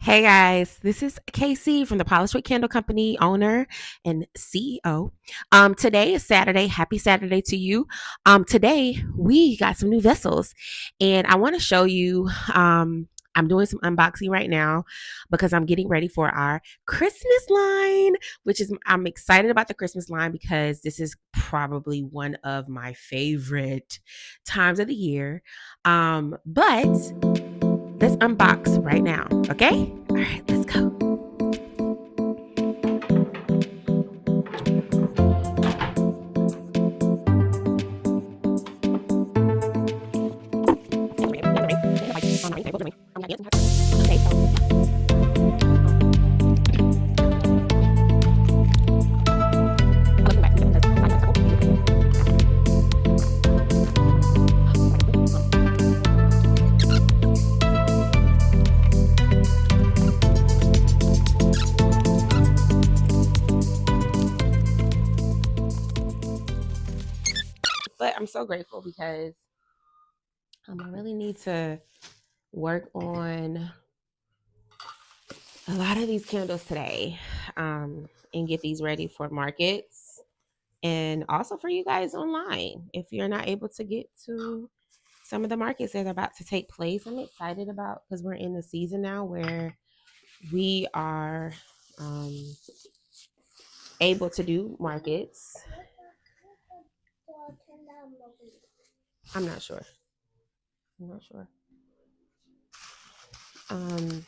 Hey guys, this is Casey from the Polished Wick Candle Company, owner and CEO. Today is Saturday. Happy Saturday to you. Today we got some new vessels, and I want to show you. I'm doing some unboxing right now because I'm getting ready for our Christmas line, which is I'm excited about the Christmas line because this is probably one of my favorite times of the year. But let's unbox right now, okay? All right, let's go. But I'm so grateful because I really need to work on a lot of these candles today and get these ready for markets and also for you guys online. If you're not able to get to some of the markets that are about to take place, I'm excited about because we're in the season now where we are um, able to do markets. I'm not sure. I'm not sure. Um,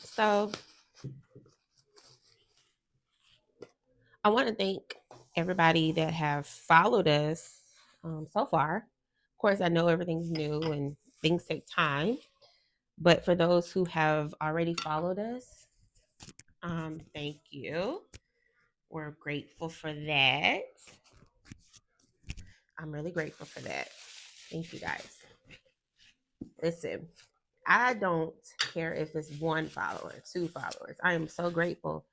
so I want to thank everybody that have followed us so far. Of course, I know everything's new and things take time, but for those who have already followed us, thank you. We're grateful for that. I'm really grateful for that. Thank you guys. Listen, I don't care if it's one follower, two followers. I am so grateful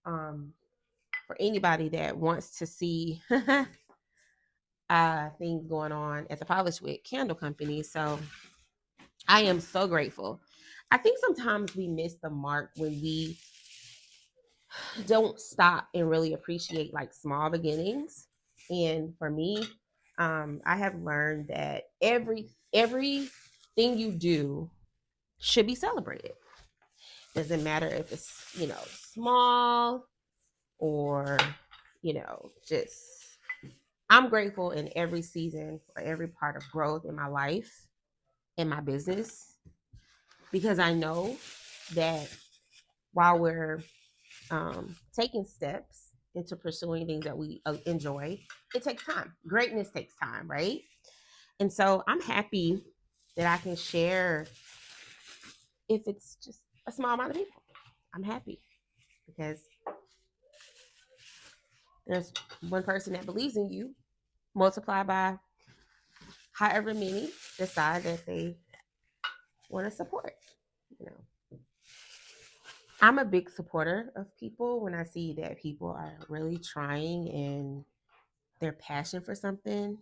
for anybody that wants to see things going on at the Polished Wick Candle Company. So I am so grateful. I think sometimes we miss the mark when we don't stop and really appreciate like small beginnings. And for me, I have learned that everything you do should be celebrated. Doesn't matter if it's small or just I'm grateful in every season for every part of growth in my life, in my business, because I know that while we're taking steps into pursuing things that we enjoy, it takes time. Greatness takes time, right? And so I'm happy that I can share if it's just a small amount of people. I'm happy because there's one person that believes in you, multiply by however many decide that they want to support. You know, I'm a big supporter of people when I see that people are really trying and their passion for something.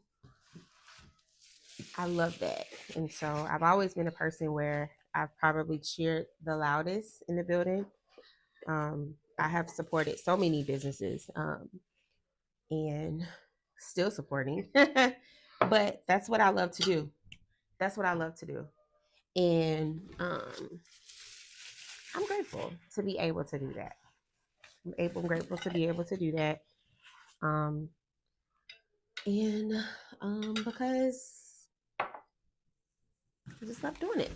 I love that. And so I've always been a person where I've probably cheered the loudest in the building. I have supported so many businesses and still supporting. But that's what I love to do. That's what I love to do. And I'm grateful to be able to do that. I'm grateful to be able to do that. Um, and because I just love doing it.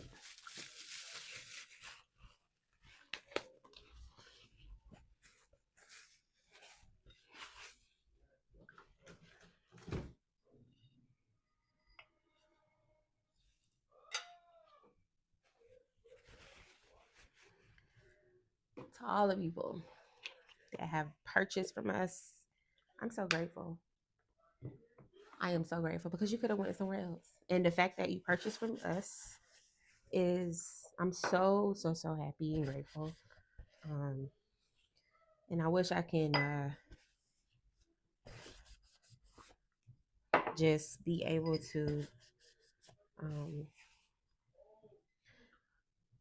To all the people that have purchased from us, I'm so grateful. I am so grateful because you could have went somewhere else. And the fact that you purchased from us is I'm so happy and grateful. Um, and I wish I can just be able to um,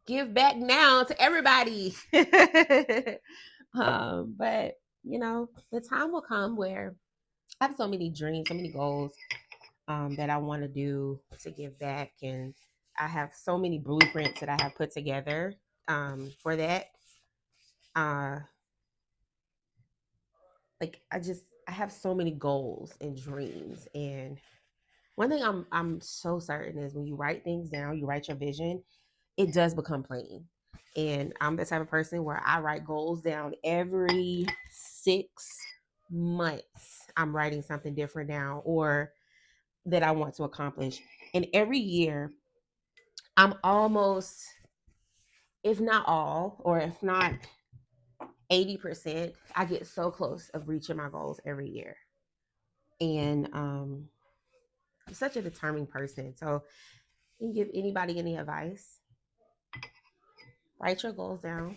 give back now to everybody. But the time will come where I have so many dreams, so many goals that I want to do to give back, and I have so many blueprints that I have put together for that. Uh, like I have so many goals and dreams, and one thing I'm so certain is when you write things down, you write your vision, it does become plain. And I'm the type of person where I write goals down every 6 months. I'm writing something different down or that I want to accomplish. And every year, I'm almost, if not all, or if not 80%, I get so close of reaching my goals every year. And I'm such a determined person. So, you can give anybody any advice. Write your goals down.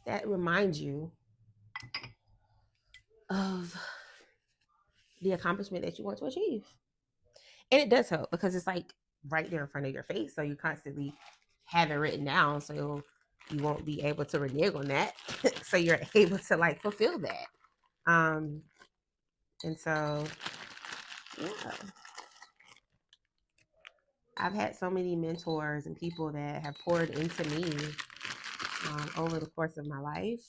That reminds you of the accomplishment that you want to achieve. And it does help because it's like right there in front of your face. So you constantly have it written down. So you won't be able to renege on that. So you're able to like fulfill that. Um, and so, yeah, I've had so many mentors and people that have poured into me over the course of my life.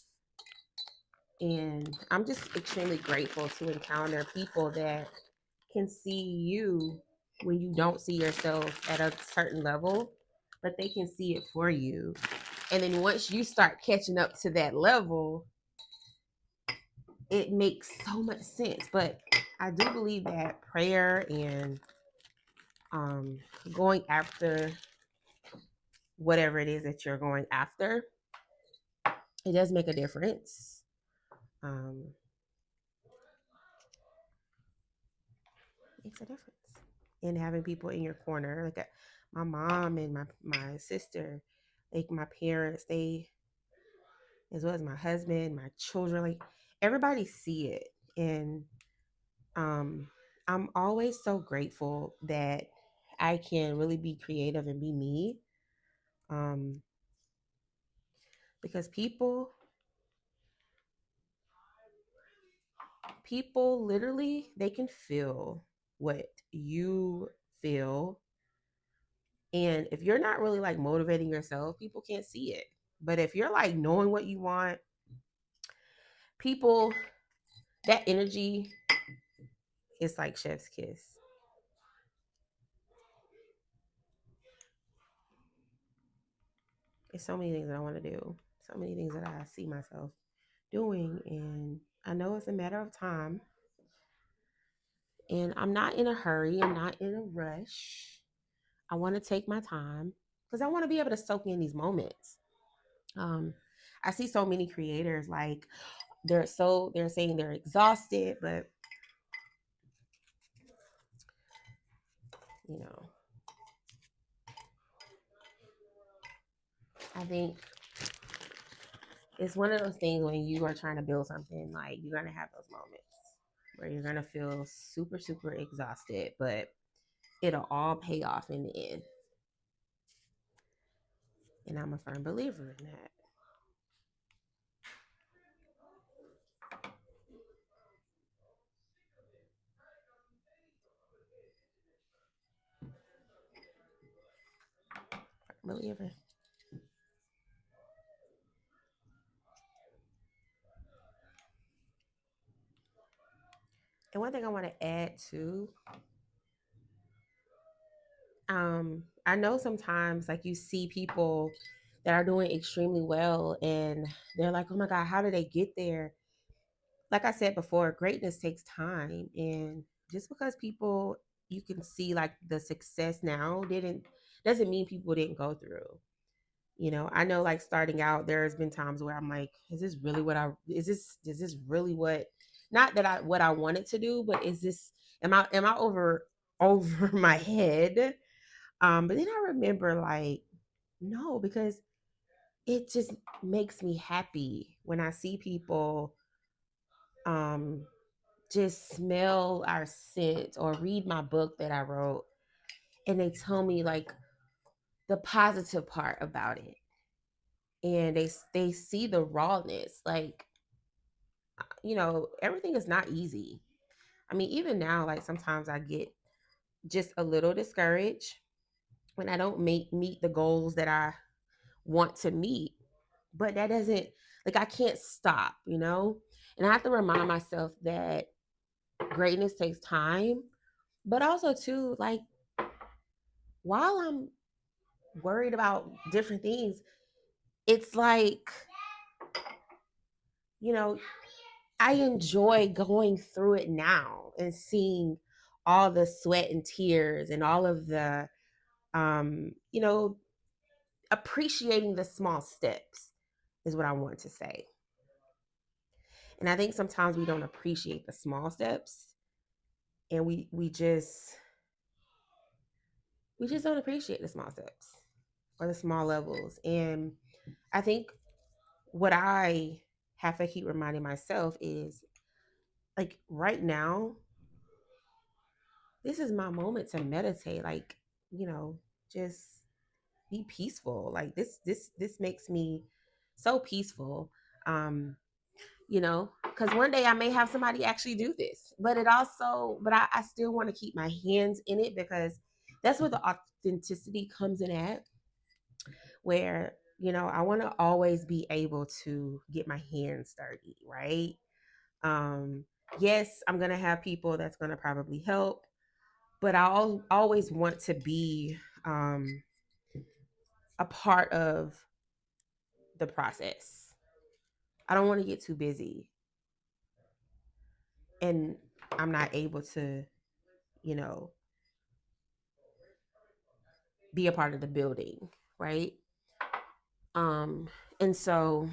And I'm just extremely grateful to encounter people that can see you when you don't see yourself at a certain level, but they can see it for you. And then once you start catching up to that level, it makes so much sense. But I do believe that prayer and going after whatever it is that you're going after, it does make a difference. Um, makes a difference in having people in your corner. Like my mom and my sister, like my parents, they, as well as my husband, my children, like everybody see it. And um, I'm always so grateful that I can really be creative and be me. Um, because people literally they can feel what you feel. And if you're not really like motivating yourself, people can't see it. But if you're like knowing what you want, people, that energy is like chef's kiss. It's so many things that I want to do, so many things that I see myself doing. And I know it's a matter of time. And I'm not in a hurry, I'm not in a rush. I want to take my time because I want to be able to soak in these moments. Um, I see so many creators like they're saying they're exhausted, but you know, I think it's one of those things when you are trying to build something, like you're gonna have those moments where you're gonna feel super, super exhausted, but it'll all pay off in the end. And I'm a firm believer in that. Firm believer. And one thing I want to add too, I know sometimes like you see people that are doing extremely well and they're like, oh my God, how did they get there? Like I said before, greatness takes time. And just because people you can see like the success now didn't doesn't mean people didn't go through. I know like starting out, there's been times where I'm like, is this really what not that I what I wanted to do, but is this am I over my head? But then I remember like, no, because it just makes me happy when I see people um just smell our scent or read my book that I wrote and they tell me like the positive part about it, and they see the rawness. Like, everything is not easy. I mean, even now, like sometimes I get just a little discouraged when I don't meet the goals that I want to meet. But that doesn't, like, I can't stop, And I have to remind myself that greatness takes time, but also too, like, while I'm worried about different things, it's like, you know, I enjoy going through it now and seeing all the sweat and tears and all of the, you know, appreciating the small steps is what I want to say. And I think sometimes we don't appreciate the small steps, and we just don't appreciate the small steps or the small levels. And I think what I have to keep reminding myself is, like, right now, this is my moment to meditate. Like, just be peaceful. Like, this makes me so peaceful. Because one day I may have somebody actually do this, but I still want to keep my hands in it, because that's where the authenticity comes in at, where, I want to always be able to get my hands dirty, right? Yes, I'm going to have people that's going to probably help, but always want to be a part of the process. I don't want to get too busy and I'm not able to, you know, be a part of the building, right? And so